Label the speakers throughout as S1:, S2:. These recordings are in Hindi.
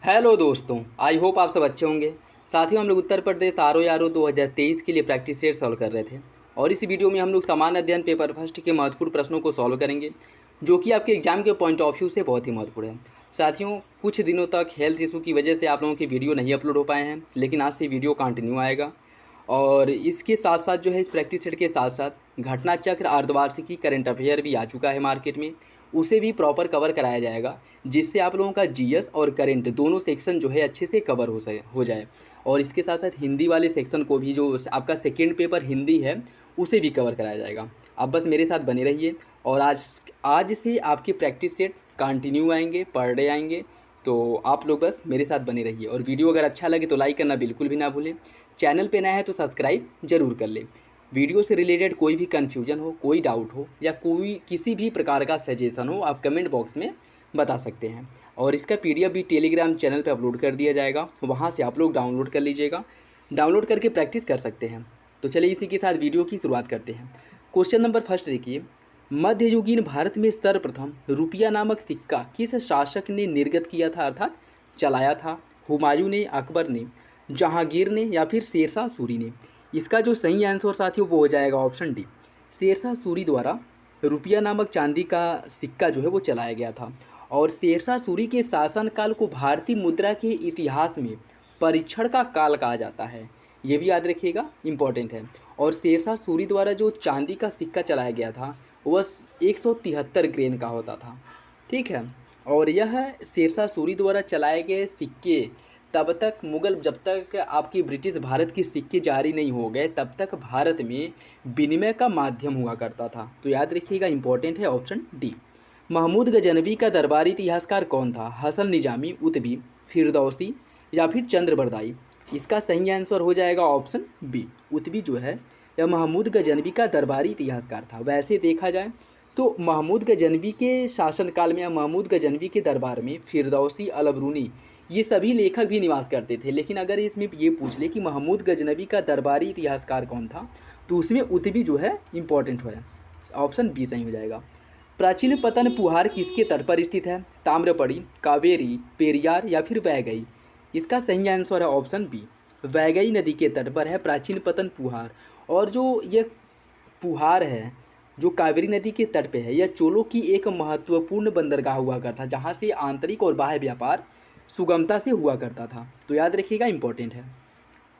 S1: हेलो दोस्तों, आई होप आप सब अच्छे होंगे। साथियों, हम लोग उत्तर प्रदेश आर ओ 2023 के लिए प्रैक्टिस सेट सॉल्व कर रहे थे और इस वीडियो में हम लोग सामान्य अध्ययन पेपर फर्स्ट के महत्वपूर्ण प्रश्नों को सॉल्व करेंगे, जो कि आपके एग्जाम के पॉइंट ऑफ व्यू से बहुत ही महत्वपूर्ण है। साथियों, कुछ दिनों तक हेल्थ इशू की वजह से आप लोगों की वीडियो नहीं अपलोड हो पाए हैं, लेकिन आज से वीडियो कंटिन्यू आएगा। और इसके साथ साथ जो है, इस प्रैक्टिस सेट के साथ साथ घटना चक्र, अर्धवार्षिकी, करंट अफेयर भी आ चुका है मार्केट में, उसे भी प्रॉपर कवर कराया जाएगा, जिससे आप लोगों का जीएस और करंट दोनों सेक्शन जो है अच्छे से कवर हो जाए। और इसके साथ साथ हिंदी वाले सेक्शन को भी, जो आपका सेकेंड पेपर हिंदी है, उसे भी कवर कराया जाएगा। आप बस मेरे साथ बने रहिए और आज से आपकी प्रैक्टिस सेट कंटिन्यू आएंगे, पर डे आएंगे। तो आप लोग बस मेरे साथ बने रहिए और वीडियो अगर अच्छा लगे तो लाइक करना बिल्कुल भी ना भूलें। चैनल पे नया है तो सब्सक्राइब जरूर कर ले। वीडियो से रिलेटेड कोई भी कन्फ्यूजन हो, कोई डाउट हो या कोई किसी भी प्रकार का सजेशन हो, आप कमेंट बॉक्स में बता सकते हैं। और इसका पीडीएफ भी टेलीग्राम चैनल पर अपलोड कर दिया जाएगा, वहाँ से आप लोग डाउनलोड कर लीजिएगा, डाउनलोड करके प्रैक्टिस कर सकते हैं। तो चलिए इसी के साथ वीडियो की शुरुआत करते हैं। क्वेश्चन नंबर फर्स्ट देखिए, मध्ययुगीन भारत में सर्वप्रथम रुपया नामक सिक्का किस शासक ने निर्गत किया था, अर्थात चलाया था? हुमायूं ने, अकबर ने, जहांगीर ने या फिर शेरशाह सूरी ने? इसका जो सही आंसर साथियों वो हो जाएगा ऑप्शन डी, शेरशाह सूरी द्वारा रुपया नामक चांदी का सिक्का जो है वो चलाया गया था। और शेरशाह सूरी के शासनकाल को भारतीय मुद्रा के इतिहास में परीक्षण का काल कहा जाता है, ये भी याद रखिएगा, इम्पॉर्टेंट है। और शेरशाह सूरी द्वारा जो चांदी का सिक्का चलाया गया था वह 173 ग्रेन का होता था, ठीक है। और यह शेरशाह सूरी द्वारा चलाए गए सिक्के तब तक मुगल, जब तक आपकी ब्रिटिश भारत की सिक्के जारी नहीं हो गए, तब तक भारत में विनिमय का माध्यम हुआ करता था। तो याद रखिएगा, इंपॉर्टेंट है ऑप्शन डी। महमूद गजनवी का दरबारी इतिहासकार कौन था? हसन निजामी, उतबी, फिरदौसी या फिर चंद्रबरदाई? इसका सही आंसर हो जाएगा ऑप्शन बी, उतबी जो है यह महमूद गजनवी का दरबारी इतिहासकार था। वैसे देखा जाए तो महमूद गजनवी के शासनकाल में या महमूद गजनवी के दरबार में फिरदौसी, अलबरूनी, ये सभी लेखक भी निवास करते थे। लेकिन अगर इसमें ये पूछ ले कि महमूद गजनवी का दरबारी इतिहासकार कौन था, तो उसमें उतबी जो है इंपॉर्टेंट है, ऑप्शन बी सही हो जाएगा। प्राचीन पतन पुहार किसके तट पर स्थित है? ताम्रपड़ी, कावेरी, पेरियार या फिर वैगई? इसका सही आंसर है ऑप्शन बी, वैगई नदी के तट पर है प्राचीन पतन पुहार। और जो ये पुहार है, जो कावेरी नदी के तट पे है, यह चोलों की एक महत्वपूर्ण बंदरगाह हुआ करता, जहाँ से आंतरिक और बाह्य व्यापार सुगमता से हुआ करता था। तो याद रखिएगा, इंपॉर्टेंट है।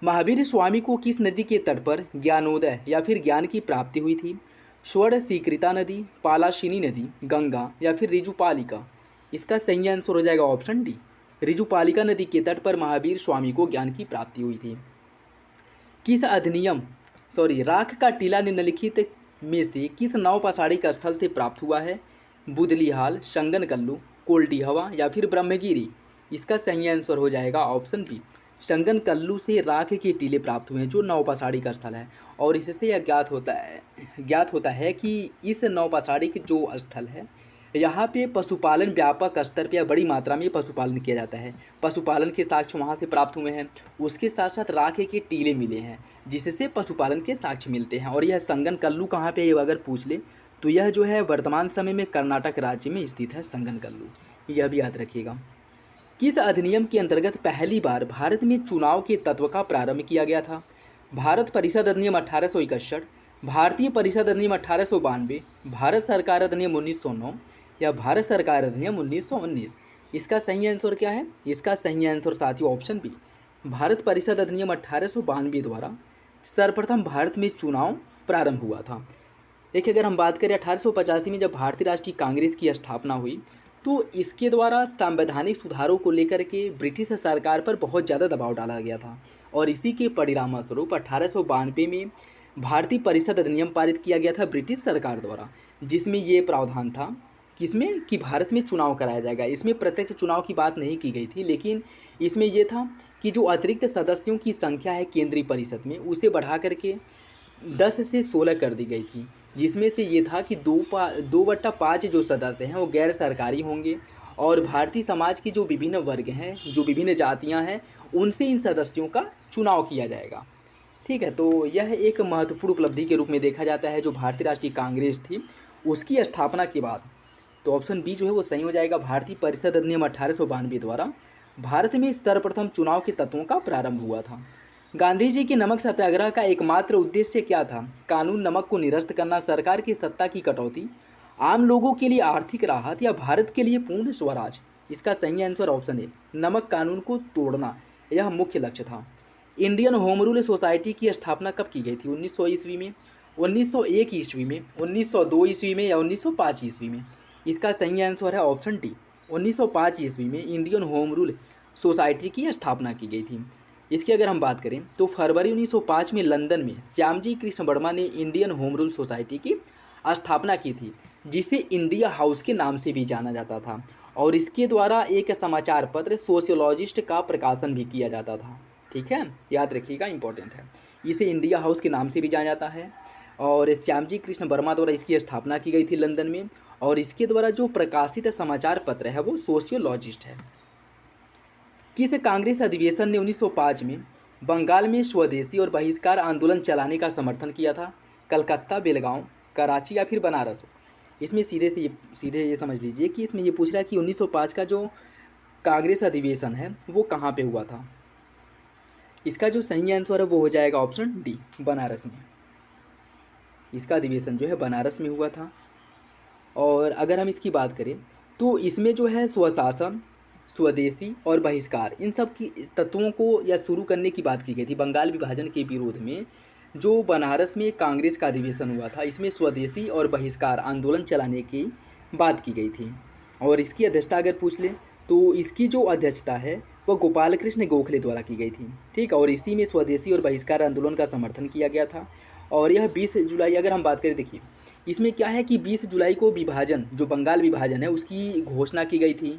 S1: महावीर स्वामी को किस नदी के तट पर ज्ञानोदय या फिर ज्ञान की प्राप्ति हुई थी? स्वर्ण स्वीकृता नदी, पालाशिनी नदी, गंगा या फिर रिजुपालिका? इसका सही आंसर हो जाएगा ऑप्शन डी, रिजुपालिका नदी के तट पर महावीर स्वामी को ज्ञान की प्राप्ति हुई थी। किस अधिनियम राख का टीला निम्नलिखित में से किस नवपाषाणिक स्थल से प्राप्त हुआ है? बुदलीहाल, संगनकल्लू, कोल्डिहवा या फिर ब्रह्मगिरी? इसका सही आंसर हो जाएगा ऑप्शन बी, संगनकल्लू से राख के टीले प्राप्त हुए हैं, जो नवपाषाणिक स्थल है। और इससे यह ज्ञात होता है कि इस नवपाषाणिक जो स्थल है, यहाँ पे पशुपालन व्यापक स्तर पर या बड़ी मात्रा में पशुपालन किया जाता है। पशुपालन के साक्ष्य वहाँ से प्राप्त हुए हैं, उसके साथ साथ राख के टीले मिले हैं, जिससे पशुपालन के साक्ष्य मिलते हैं। और यह संगनकल्लू कहाँ पे है अगर पूछ ले तो यह जो है वर्तमान समय में कर्नाटक राज्य में स्थित है संगनकल्लू, यह भी याद रखिएगा। किस अधिनियम के अंतर्गत पहली बार भारत में चुनाव के तत्व का प्रारंभ किया गया था? भारत परिषद अधिनियम 1861, भारतीय परिषद अधिनियम 1892, भारत सरकार अधिनियम 1909 या भारत सरकार अधिनियम 1919? इसका सही आंसर क्या है? इसका सही आंसर साथियों ऑप्शन बी, भारत परिषद अधिनियम 1892 द्वारा सर्वप्रथम भारत में चुनाव प्रारंभ हुआ था। देखिए, अगर हम बात करें 1885 में जब भारतीय राष्ट्रीय कांग्रेस की स्थापना हुई, तो इसके द्वारा संवैधानिक सुधारों को लेकर के ब्रिटिश सरकार पर बहुत ज़्यादा दबाव डाला गया था। और इसी के परिणामस्वरूप 1892 में भारतीय परिषद अधिनियम पारित किया गया था ब्रिटिश सरकार द्वारा, जिसमें ये प्रावधान था किसमें कि भारत में चुनाव कराया जाएगा। इसमें प्रत्यक्ष चुनाव की बात नहीं की गई थी, लेकिन इसमें यह था कि जो अतिरिक्त सदस्यों की संख्या है केंद्रीय परिषद में, उसे बढ़ा करके 10 से 16 कर दी गई थी, जिसमें से ये था कि 2/5 जो सदस्य हैं वो गैर सरकारी होंगे और भारतीय समाज की जो विभिन्न वर्ग हैं, जो विभिन्न जातियां हैं, उनसे इन सदस्यों का चुनाव किया जाएगा, ठीक है। तो यह एक महत्वपूर्ण उपलब्धि के रूप में देखा जाता है जो भारतीय राष्ट्रीय कांग्रेस थी उसकी स्थापना के बाद। तो ऑप्शन बी जो है वो सही हो जाएगा, भारतीय परिषद अधिनियम 1892 द्वारा भारत में सर्वप्रथम चुनाव के तत्वों का प्रारंभ हुआ था। गांधी जी के नमक सत्याग्रह का एकमात्र उद्देश्य क्या था? कानून नमक को निरस्त करना, सरकार की सत्ता की कटौती, आम लोगों के लिए आर्थिक राहत या भारत के लिए पूर्ण स्वराज। इसका सही आंसर ऑप्शन है नमक कानून को तोड़ना, यह मुख्य लक्ष्य था। इंडियन होम रूल सोसाइटी की स्थापना कब की गई थी? 1900 ईस्वी में, 1901 ईस्वी में, 1902 ईस्वी में या 1905 ईस्वी में? इसका सही आंसर है ऑप्शन डी, 1905 ईस्वी में इंडियन होम रूल सोसाइटी की स्थापना की गई थी। इसकी अगर हम बात करें तो फरवरी 1905 में लंदन में श्यामजी कृष्ण वर्मा ने इंडियन होम रूल सोसाइटी की स्थापना की थी, जिसे इंडिया हाउस के नाम से भी जाना जाता था, और इसके द्वारा एक समाचार पत्र सोशियोलॉजिस्ट का प्रकाशन भी किया जाता था। ठीक है, याद रखिएगा, इंपॉर्टेंट है। इसे इंडिया हाउस के नाम से भी जाना जाता है, और श्यामजी कृष्ण वर्मा द्वारा इसकी स्थापना की गई थी लंदन में, और इसके द्वारा जो प्रकाशित समाचार पत्र है वो सोशियोलॉजिस्ट है। किस कांग्रेस अधिवेशन ने 1905 में बंगाल में स्वदेशी और बहिष्कार आंदोलन चलाने का समर्थन किया था? कलकत्ता, बेलगांव, कराची या फिर बनारस? इसमें सीधे ये समझ लीजिए कि इसमें ये पूछ रहा है कि 1905 का जो कांग्रेस अधिवेशन है वो कहाँ पे हुआ था। इसका जो सही आंसर है वो हो जाएगा ऑप्शन डी, बनारस में। इसका अधिवेशन जो है बनारस में हुआ था। और अगर हम इसकी बात करें तो इसमें जो है स्वशासन, स्वदेशी और बहिष्कार, इन सब की तत्वों को या शुरू करने की बात की गई थी। बंगाल विभाजन के विरोध में जो बनारस में कांग्रेस का अधिवेशन हुआ था, इसमें स्वदेशी और बहिष्कार आंदोलन चलाने की बात की गई थी। और इसकी अध्यक्षता अगर पूछ लें तो इसकी जो अध्यक्षता है वह गोपाल कृष्ण गोखले द्वारा की गई थी। ठीक, और इसी में स्वदेशी और बहिष्कार आंदोलन का समर्थन किया गया था। और यह 20 जुलाई, अगर हम बात करें, देखिए इसमें क्या है कि 20 जुलाई को विभाजन, जो बंगाल विभाजन है उसकी घोषणा की गई थी।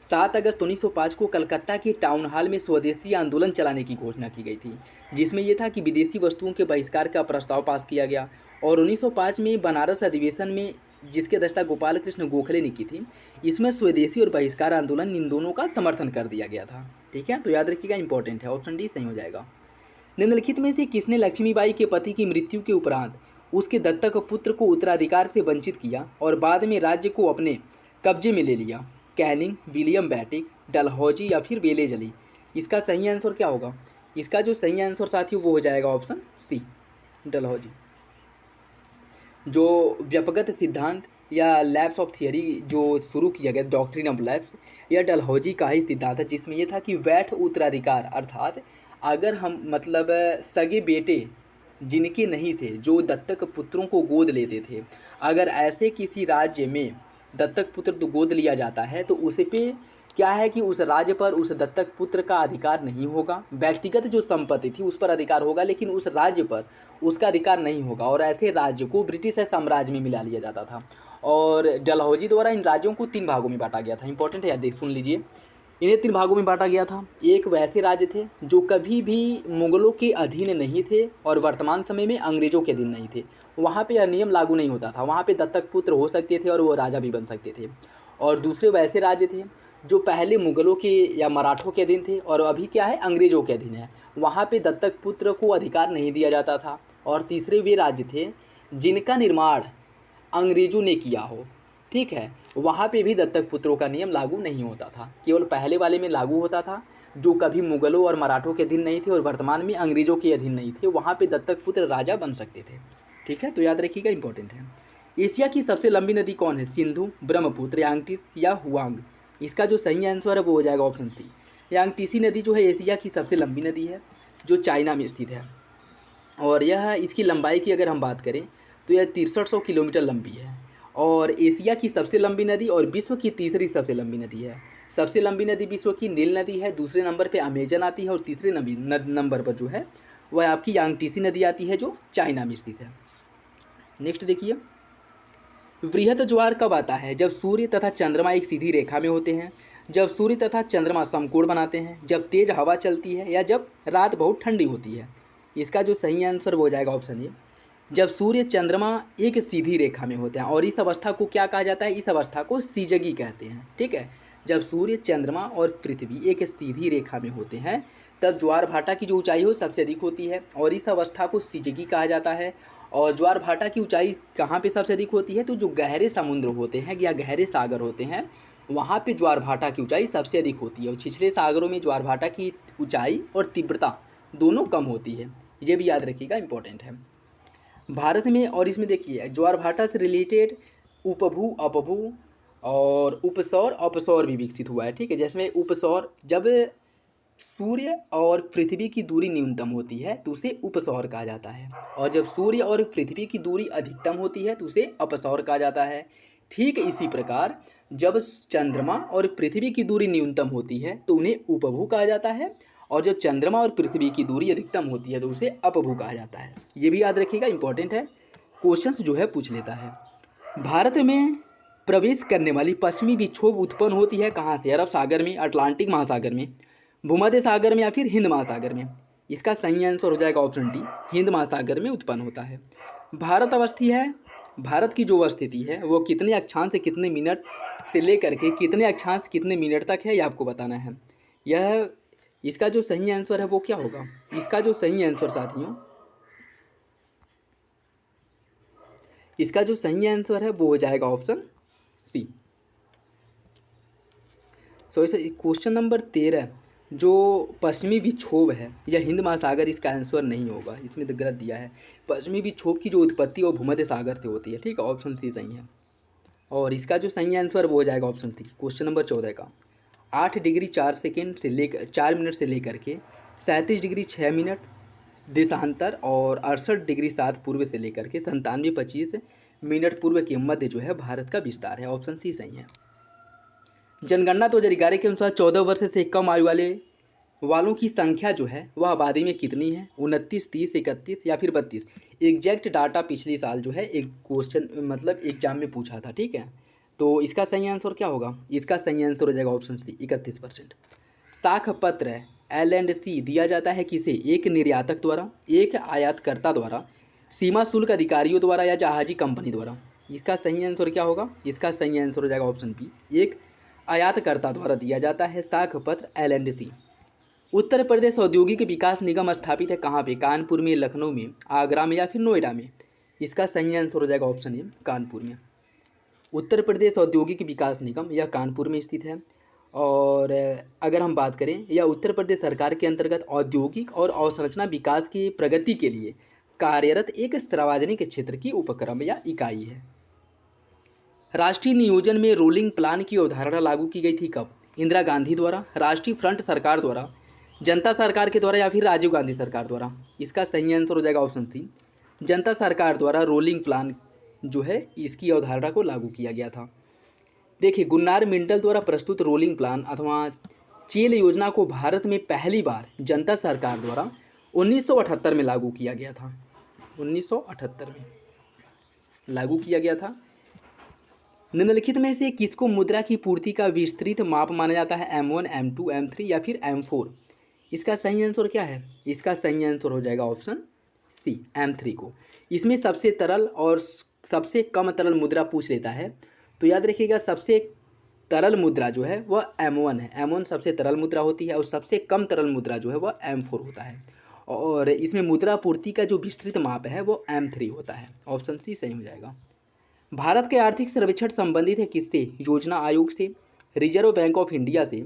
S1: 7 अगस्त 1905 को कलकत्ता के टाउन हॉल में स्वदेशी आंदोलन चलाने की घोषणा की गई थी, जिसमें यह था कि विदेशी वस्तुओं के बहिष्कार का प्रस्ताव पास किया गया। और 1905 में बनारस अधिवेशन में, जिसकी अध्यक्षता गोपाल कृष्ण गोखले ने की थी, इसमें स्वदेशी और बहिष्कार आंदोलन, इन दोनों का समर्थन कर दिया गया था। ठीक है, तो याद रखिएगा, इंपॉर्टेंट है, ऑप्शन डी सही हो जाएगा। निम्नलिखित में से किसने लक्ष्मीबाई के पति की मृत्यु के उपरांत उसके दत्तक पुत्र को उत्तराधिकार से वंचित किया और बाद में राज्य को अपने कब्जे में ले लिया? कैनिंग, विलियम बेटिक, डलहौजी या फिर वेलेजली? इसका सही आंसर क्या होगा? इसका जो सही आंसर साथियों वो हो जाएगा ऑप्शन सी, डलहौजी। जो व्यपगत सिद्धांत या लैब्स ऑफ थियरी जो शुरू किया गया, डॉक्ट्रिन ऑफ लैब्स, यह डलहौजी का ही सिद्धांत है, जिसमें यह था कि वैध उत्तराधिकार, अर्थात अगर हम सगे बेटे जिनके नहीं थे, जो दत्तक पुत्रों को गोद लेते थे, अगर ऐसे किसी राज्य में दत्तक पुत्र तो गोद लिया जाता है तो उस पे क्या है कि उस राज्य पर उस दत्तक पुत्र का अधिकार नहीं होगा। व्यक्तिगत जो संपत्ति थी उस पर अधिकार होगा, लेकिन उस राज्य पर उसका अधिकार नहीं होगा, और ऐसे राज्य को ब्रिटिश साम्राज्य में मिला लिया जाता था। और डलहौजी द्वारा इन राज्यों को 3 भागों में बांटा गया था। इंपॉर्टेंट है, याद सुन लीजिए, इन्हें 3 भागों में बांटा गया था। एक वैसे राज्य थे जो कभी भी मुगलों के अधीन नहीं थे और वर्तमान समय में अंग्रेजों के अधीन नहीं थे, वहाँ पे यह नियम लागू नहीं होता था, वहाँ पे दत्तक पुत्र हो सकते थे और वो राजा भी बन सकते थे। और दूसरे वैसे राज्य थे जो पहले मुगलों के या मराठों के अधीन थे और अभी क्या है, अंग्रेजों के अधीन है, वहाँ पे दत्तक पुत्र को अधिकार नहीं दिया जाता था। और तीसरे वे राज्य थे जिनका निर्माण अंग्रेजों ने किया हो, ठीक है, वहाँ पे भी दत्तक पुत्रों का नियम लागू नहीं होता था, केवल पहले वाले में लागू होता था, जो कभी मुगलों और मराठों के अधीन नहीं थे और वर्तमान में अंग्रेजों के अधीन नहीं थे, वहाँ पे दत्तक पुत्र राजा बन सकते थे। ठीक है, तो याद रखिएगा, इंपॉर्टेंट है। एशिया की सबसे लंबी नदी कौन है? सिंधु, ब्रह्मपुत्र, यांगटिस या हुआंग? इसका जो सही आंसर है वो हो जाएगा ऑप्शन सी, यांगटिसी नदी जो है एशिया की सबसे लंबी नदी है, जो चाइना में स्थित है। और यह इसकी लंबाई की अगर हम बात करें तो यह 6300 किलोमीटर लंबी है, और एशिया की सबसे लंबी नदी और विश्व की तीसरी सबसे लंबी नदी है। सबसे लंबी नदी विश्व की नील नदी है, दूसरे नंबर पे अमेजन आती है, और तीसरे नंबर पर जो है वह आपकी यांगटिसी नदी आती है, जो चाइना में स्थित है। नेक्स्ट देखिए, वृहत ज्वार कब आता है? जब सूर्य तथा चंद्रमा एक सीधी रेखा में होते हैं, जब सूर्य तथा चंद्रमा समकोण बनाते हैं, जब तेज हवा चलती है, या जब रात बहुत ठंडी होती है? इसका जो सही आंसर हो जाएगा ऑप्शन ए, जब सूर्य चंद्रमा एक सीधी रेखा में होते हैं। और इस अवस्था को क्या कहा जाता है? इस अवस्था को सीजगी कहते हैं। ठीक है, जब सूर्य चंद्रमा और पृथ्वी एक सीधी रेखा में होते हैं तब ज्वार भाटा की जो ऊंचाई हो सबसे अधिक होती है, और इस अवस्था को सीजगी कहा जाता है। और ज्वार भाटा की ऊंचाई कहाँ पे सबसे अधिक होती है? तो जो गहरे समुद्र होते हैं या गहरे सागर होते हैं वहाँ पे ज्वार भाटा की ऊंचाई सबसे अधिक होती है और छिछले सागरों में ज्वार भाटा की ऊंचाई और तीव्रता दोनों कम होती है। ये भी याद रखिएगा, इंपॉर्टेंट है। भारत में और इसमें देखिए ज्वार भाटा से रिलेटेड उपभू अपभू और उपसौर अपसौर भी विकसित हुआ है। ठीक है, जैसे उपसौर जब सूर्य और पृथ्वी की दूरी न्यूनतम होती है तो उसे उपसौर कहा जाता है, और जब सूर्य और पृथ्वी की दूरी अधिकतम होती है तो उसे अपसौर कहा जाता है। ठीक इसी प्रकार जब चंद्रमा और पृथ्वी की दूरी न्यूनतम होती है तो उन्हें उपभू कहा जाता है, और जब चंद्रमा और पृथ्वी की दूरी अधिकतम होती है तो उसे अपभू कहा जाता है। ये भी याद रखिएगा, इंपॉर्टेंट है, क्वेश्चंस जो है पूछ लेता है। भारत में प्रवेश करने वाली पश्चिमी विक्षोभ उत्पन्न होती है कहाँ से? अरब सागर में, अटलांटिक महासागर में, भूमध्य सागर में या फिर हिंद महासागर में? इसका सही आंसर हो जाएगा ऑप्शन डी, हिंद महासागर में उत्पन्न होता है। भारत की जो अवस्थिति है वो कितने अक्षांश से कितने मिनट से लेकर के कितने अक्षांश कितने मिनट तक है, यह आपको बताना है। यह इसका जो सही आंसर है वो क्या होगा? इसका जो सही आंसर साथियों, इसका जो सही आंसर है वो हो जाएगा ऑप्शन सी। सो इसे क्वेश्चन नंबर 13 जो पश्चिमी विक्षोभ है यह हिंद महासागर, इसका आंसर नहीं होगा, इसमें तो गलत दिया है। पश्चिमी विक्षोभ की जो उत्पत्ति वो भूमध्य सागर से होती है। ठीक है, ऑप्शन सी सही है, और इसका जो सही आंसर वो हो जाएगा ऑप्शन सी। क्वेश्चन नंबर 14 का 8 डिग्री 4 सेकेंड से लेकर 4 मिनट से लेकर के 37 डिग्री 6 मिनट देशांतर और 68 डिग्री 7 पूर्व से लेकर के 97-25 मिनट पूर्व के मध्य जो है भारत का विस्तार है। ऑप्शन सी सही है। जनगणना 2011 के अनुसार 14 वर्ष से कम आयु वालों की संख्या जो है वह आबादी में कितनी है? 29, 30, 31 या फिर 32? एग्जैक्ट डाटा पिछले साल जो है एक क्वेश्चन मतलब एग्जाम में पूछा था। ठीक है, तो इसका सही आंसर क्या होगा? इसका सही आंसर हो जाएगा ऑप्शन सी, 31%। साख पत्र L&C दिया जाता है किसे? एक निर्यातक द्वारा, एक आयातकर्ता द्वारा, सीमा शुल्क अधिकारियों द्वारा या जहाजी कंपनी द्वारा? इसका सही आंसर क्या होगा? इसका सही आंसर हो जाएगा ऑप्शन बी, एक आयातकर्ता द्वारा दिया जाता है साख पत्र L&C। उत्तर प्रदेश औद्योगिक विकास निगम स्थापित है कहाँ पे? कानपुर में, लखनऊ में, आगरा में या फिर नोएडा में? इसका सही आंसर हो जाएगा ऑप्शन ए, कानपुर में। उत्तर प्रदेश औद्योगिक विकास निगम यह कानपुर में स्थित है, और अगर हम बात करें यह उत्तर प्रदेश सरकार के अंतर्गत औद्योगिक और अवसंरचना विकास की प्रगति के लिए कार्यरत एक सार्वजनिक क्षेत्र की उपक्रम या इकाई है। राष्ट्रीय नियोजन में रोलिंग प्लान की अवधारणा लागू की गई थी कब? इंदिरा गांधी द्वारा, राष्ट्रीय फ्रंट सरकार द्वारा, जनता सरकार के द्वारा या फिर राजीव गांधी सरकार द्वारा? इसका सही आंसर हो जाएगा ऑप्शन सी, जनता सरकार द्वारा रोलिंग प्लान जो है इसकी अवधारणा को लागू किया गया था। देखिए गुन्नार मिंटल द्वारा प्रस्तुत रोलिंग प्लान अथवा चेल योजना को भारत में पहली बार जनता सरकार द्वारा 1978 में लागू किया गया था। 1978 में लागू किया गया था। निम्नलिखित में से किसको मुद्रा की पूर्ति का विस्तृत माप माना जाता है? M1, M2, M3 या फिर M4? इसका सही आंसर क्या है? इसका सही आंसर हो जाएगा ऑप्शन सी, M3 को। इसमें सबसे तरल और सबसे कम तरल मुद्रा पूछ लेता है, तो याद रखिएगा सबसे तरल मुद्रा जो है वह M1 है। M1 सबसे तरल मुद्रा होती है और सबसे कम तरल मुद्रा जो है वह M4 होता है, और इसमें मुद्रा पूर्ति का जो विस्तृत माप है वो M3 होता है। ऑप्शन सी सही हो जाएगा। भारत के आर्थिक सर्वेक्षण संबंधित है किससे? योजना आयोग से, रिजर्व बैंक ऑफ इंडिया से,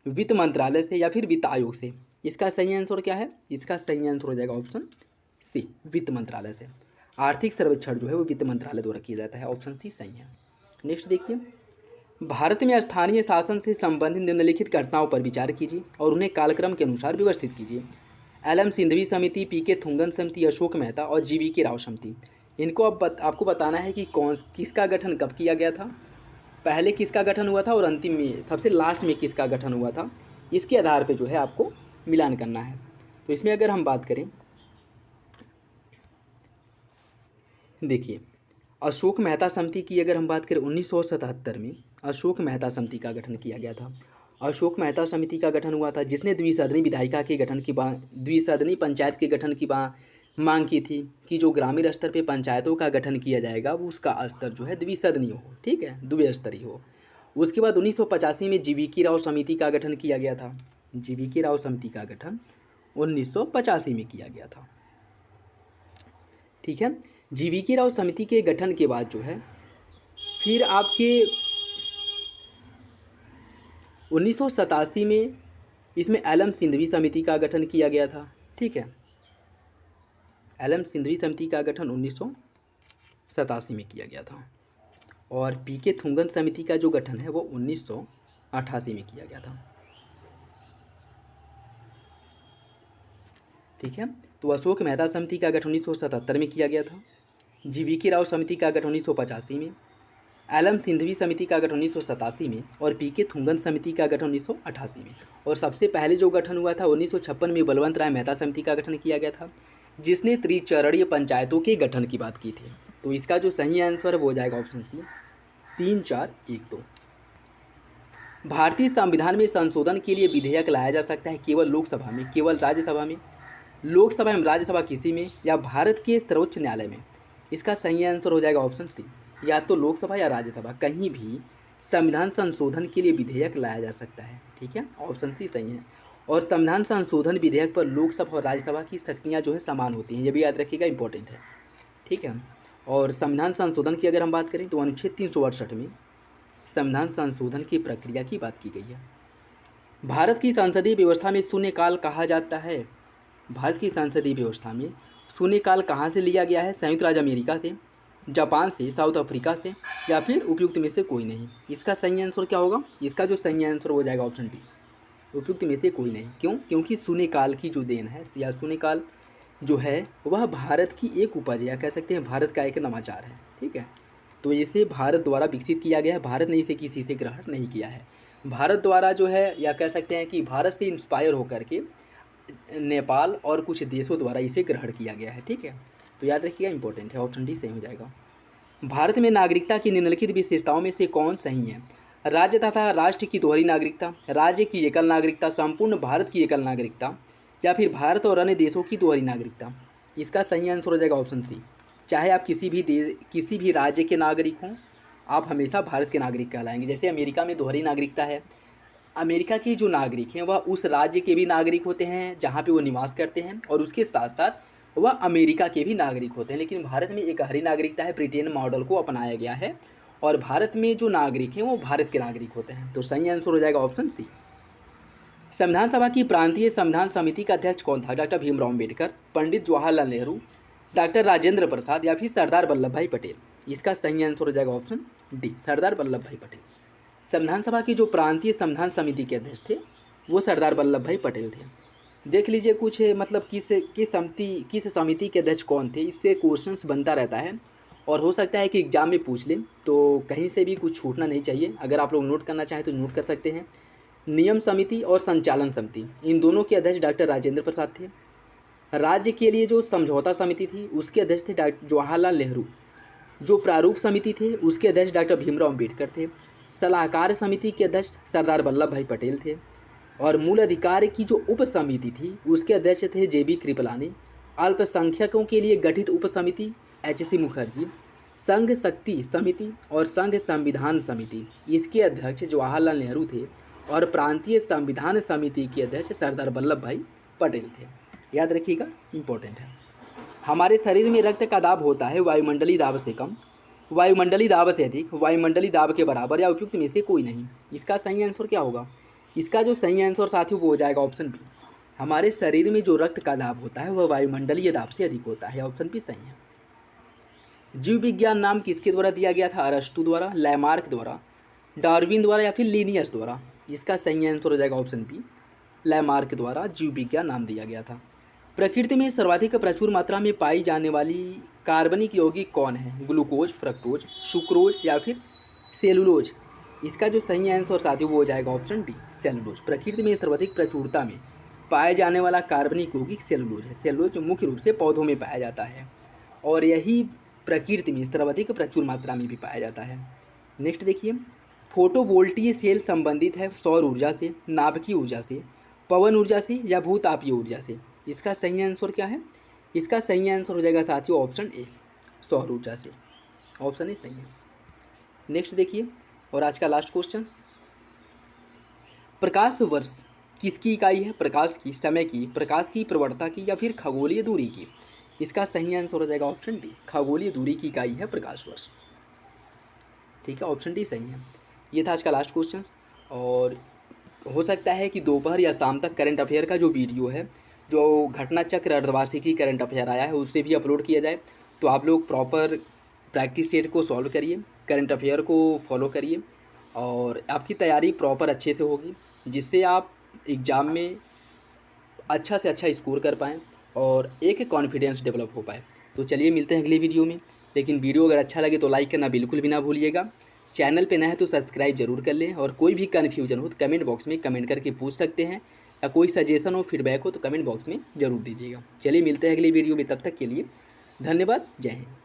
S1: वित्त मंत्रालय से या फिर वित्त आयोग से? इसका सही आंसर क्या है? इसका सही आंसर हो जाएगा ऑप्शन सी, वित्त मंत्रालय से। आर्थिक सर्वेक्षण जो है वो वित्त मंत्रालय द्वारा किया जाता है। ऑप्शन सी सही है। नेक्स्ट देखिए, भारत में स्थानीय शासन से संबंधित निम्नलिखित घटनाओं पर विचार कीजिए और उन्हें कालक्रम के अनुसार व्यवस्थित कीजिए। LM सिंघवी समिति, PK थुंगन समिति, अशोक मेहता और GVK राव समिति। इनको अब आपको बताना है कि किसका गठन कब किया गया था, पहले किसका गठन हुआ था और अंतिम में सबसे लास्ट में किसका गठन हुआ था। इसके आधार पे जो है आपको मिलान करना है। तो इसमें अगर हम बात करें, देखिए अशोक मेहता समिति की अगर हम बात करें 1977 में अशोक मेहता समिति का गठन किया गया था। अशोक मेहता समिति का गठन हुआ था जिसने द्विसदनी विधायिका के गठन की द्विसदनी पंचायत के गठन की मांग की थी कि जो ग्रामीण स्तर पे पंचायतों का गठन किया जाएगा वो उसका स्तर जो है द्विसदनीय हो, ठीक है, द्विस्तरीय हो। उसके बाद 1985 में GVK राव समिति का गठन किया गया था। GVK राव समिति का गठन 1985 में किया गया था, ठीक है। GVK राव समिति के गठन के बाद जो है फिर आपके 1987 में इसमें एलम सिंधवी समिति का गठन किया गया था। ठीक है, एलम सिंधवी समिति का गठन 1987 में किया गया था। और पीके थुंगन समिति का जो गठन है वो 1988 में किया गया था। ठीक है, तो अशोक मेहता समिति का गठन 1977 में किया गया था। जीवीके राव समिति का गठन 1985 में, एलम सिंधवी समिति का गठन 1987 में और पीके थुंगन समिति का गठन 1988 में। और सबसे पहले जो गठन हुआ था 1956 में बलवंत राय मेहता समिति का गठन किया गया था, जिसने त्रिचरणीय पंचायतों के गठन की बात की थी। तो इसका जो सही आंसर है वो हो जाएगा ऑप्शन सी, 3, 4, 1, 2। भारतीय संविधान में संशोधन के लिए विधेयक लाया जा सकता है केवल लोकसभा में, केवल राज्यसभा में, लोकसभा एवं राज्यसभा किसी में, या भारत के सर्वोच्च न्यायालय में। इसका सही आंसर हो जाएगा ऑप्शन सी, या तो लोकसभा या राज्यसभा, कहीं भी संविधान संशोधन के लिए विधेयक लाया जा सकता है। ठीक है, ऑप्शन सी सही है। और संविधान संशोधन विधेयक पर लोकसभा और राज्यसभा की शक्तियाँ जो है समान होती हैं, ये भी याद रखिएगा, इंपॉर्टेंट है। ठीक है, और संविधान संशोधन की अगर हम बात करें तो अनुच्छेद 368 में संविधान संशोधन की प्रक्रिया की बात की गई है। भारत की संसदीय व्यवस्था में शून्यकाल कहा जाता है। भारत की संसदीय व्यवस्था में शून्यकाल कहाँ से लिया गया है? संयुक्त राज्य अमेरिका से, जापान से, साउथ अफ्रीका से, या फिर उपयुक्त में से कोई नहीं। इसका सही आंसर क्या होगा? इसका जो सही आंसर हो जाएगा ऑप्शन डी, उपयुक्त में से कोई नहीं। क्यों? क्योंकि शून्यकाल की जो देन है या शून्यकाल जो है वह भारत की एक उपज या कह सकते हैं भारत का एक नवाचार है। ठीक है, तो इसे भारत द्वारा विकसित किया गया है, भारत ने इसे किसी से ग्रहण नहीं किया है। भारत द्वारा जो है या कह सकते हैं कि भारत से इंस्पायर होकर के नेपाल और कुछ देशों द्वारा इसे ग्रहण किया गया है। ठीक है, तो याद रखिएगा, इंपॉर्टेंट है, ऑप्शन डी सही हो जाएगा। भारत में नागरिकता की निम्नलिखित विशेषताओं में से कौन सही है? राज्य तथा राष्ट्र की दोहरी नागरिकता, राज्य की एकल नागरिकता, संपूर्ण भारत की एकल नागरिकता, या फिर भारत और अन्य देशों की दोहरी नागरिकता। इसका सही आंसर हो जाएगा ऑप्शन सी। चाहे आप किसी भी राज्य के नागरिक हों, आप हमेशा भारत के नागरिक कहलाएंगे। जैसे अमेरिका में दोहरी नागरिकता है, अमेरिका के जो नागरिक हैं वह उस राज्य के भी नागरिक होते हैं जहाँ पे वो निवास करते हैं, और उसके साथ साथ वह अमेरिका के भी नागरिक होते हैं। लेकिन भारत में एक हरी नागरिकता है, ब्रिटेन मॉडल को अपनाया गया है, और भारत में जो नागरिक हैं वो भारत के नागरिक होते हैं। तो सही आंसर हो जाएगा ऑप्शन सी। संविधान सभा की प्रांतीय संविधान समिति का अध्यक्ष कौन था? डॉक्टर भीमराव अम्बेडकर, पंडित जवाहरलाल नेहरू, डॉक्टर राजेंद्र प्रसाद, या फिर सरदार वल्लभ भाई पटेल। इसका सही आंसर हो जाएगा ऑप्शन डी, सरदार वल्लभ भाई पटेल। संविधान सभा की जो प्रांतीय संविधान समिति के अध्यक्ष थे वो सरदार वल्लभ भाई पटेल थे। देख लीजिए कुछ मतलब किस समिति के अध्यक्ष कौन थे, इससे क्वेश्चंस बनता रहता है और हो सकता है कि एग्जाम में पूछ लें, तो कहीं से भी कुछ छूटना नहीं चाहिए। अगर आप लोग नोट करना चाहें तो नोट कर सकते हैं। नियम समिति और संचालन समिति, इन दोनों के अध्यक्ष डॉक्टर राजेंद्र प्रसाद थे। राज्य के लिए जो समझौता समिति थी उसके अध्यक्ष थे डॉक्टर जवाहरलाल नेहरू। जो प्रारूप समिति थे उसके अध्यक्ष डॉक्टर भीमराव अम्बेडकर थे। सलाहकार समिति के अध्यक्ष सरदार वल्लभ भाई पटेल थे। और मूल अधिकार की जो उप समिति थी उसके अध्यक्ष थे JB कृपलानी। अल्पसंख्यकों के लिए गठित उप समिति HC मुखर्जी। संघ शक्ति समिति और संघ संविधान समिति, इसके अध्यक्ष जवाहरलाल नेहरू थे। और प्रांतीय संविधान समिति के अध्यक्ष सरदार वल्लभ भाई पटेल थे। याद रखिएगा, इंपॉर्टेंट है। हमारे शरीर में रक्त का दाब होता है वायुमंडलीय दाब से कम, वायुमंडलीय दाब से अधिक, वायुमंडलीय दाब के बराबर, या उपयुक्त में से कोई नहीं। इसका सही आंसर क्या होगा? इसका जो सही आंसर साथियों वो हो जाएगा ऑप्शन बी। हमारे शरीर में जो रक्त का दाब होता है वह वायुमंडलीय दाब से अधिक होता है। ऑप्शन बी सही है। जीव विज्ञान नाम किसके द्वारा दिया गया था? अरस्तु द्वारा, लैमार्क द्वारा, डार्विन द्वारा, या फिर लिनियस द्वारा। इसका सही आंसर हो जाएगा ऑप्शन बी, लैमार्क द्वारा जीव विज्ञान नाम दिया गया था। प्रकृति में सर्वाधिक प्रचुर मात्रा में पाई जाने वाली कार्बनिक यौगिक कौन है? ग्लूकोज, फ्रक्टोज, सुक्रोज, या फिर सेलुलोज। इसका जो सही आंसर साथियों वो हो जाएगा ऑप्शन डी, सेलुलोज। प्रकृति में सर्वाधिक प्रचुरता में पाया जाने वाला कार्बनिक यौगिक सेलुलोज है। सेलुलोज मुख्य रूप से पौधों में पाया जाता है और यही प्रकृति में सर्वाधिक प्रचुर मात्रा में भी पाया जाता है। नेक्स्ट देखिए, फोटोवोल्टीय सेल संबंधित है सौर ऊर्जा से, नाभिकीय ऊर्जा से, पवन ऊर्जा से, या भूतापीय ऊर्जा से। इसका सही आंसर क्या है? इसका सही आंसर हो जाएगा साथियों ऑप्शन ए, सौर ऊर्जा से। ऑप्शन ए सही है। नेक्स्ट देखिए, और आज का लास्ट क्वेश्चन, प्रकाश वर्ष किसकी इकाई है? प्रकाश की, समय की, प्रकाश की प्रवणता की, या फिर खगोलीय दूरी की। इसका सही आंसर हो जाएगा ऑप्शन डी, खगोलीय दूरी की इकाई है प्रकाश वर्ष। ठीक है, ऑप्शन डी सही है। ये था आज का लास्ट क्वेश्चन। और हो सकता है कि दोपहर या शाम तक करंट अफेयर का जो वीडियो है, जो घटना चक्र अर्धवार्षिकी करंट अफेयर आया है, उससे भी अपलोड किया जाए। तो आप लोग प्रॉपर प्रैक्टिस सेट को सॉल्व करिए, करंट अफेयर को फॉलो करिए और आपकी तैयारी प्रॉपर अच्छे से होगी, जिससे आप एग्ज़ाम में अच्छा से अच्छा स्कोर कर पाएँ और एक कॉन्फिडेंस डेवलप हो पाए। तो चलिए मिलते हैं अगली वीडियो में। लेकिन वीडियो अगर अच्छा लगे तो लाइक करना बिल्कुल भी ना भूलिएगा। चैनल पे नए हैं तो सब्सक्राइब जरूर कर लें और कोई भी कन्फ्यूजन हो तो कमेंट बॉक्स में कमेंट करके पूछ सकते हैं, या कोई सजेशन हो, फीडबैक हो तो कमेंट बॉक्स में ज़रूर दीजिएगा। चलिए मिलते हैं अगली वीडियो में, तब तक के लिए धन्यवाद। जय हिंद।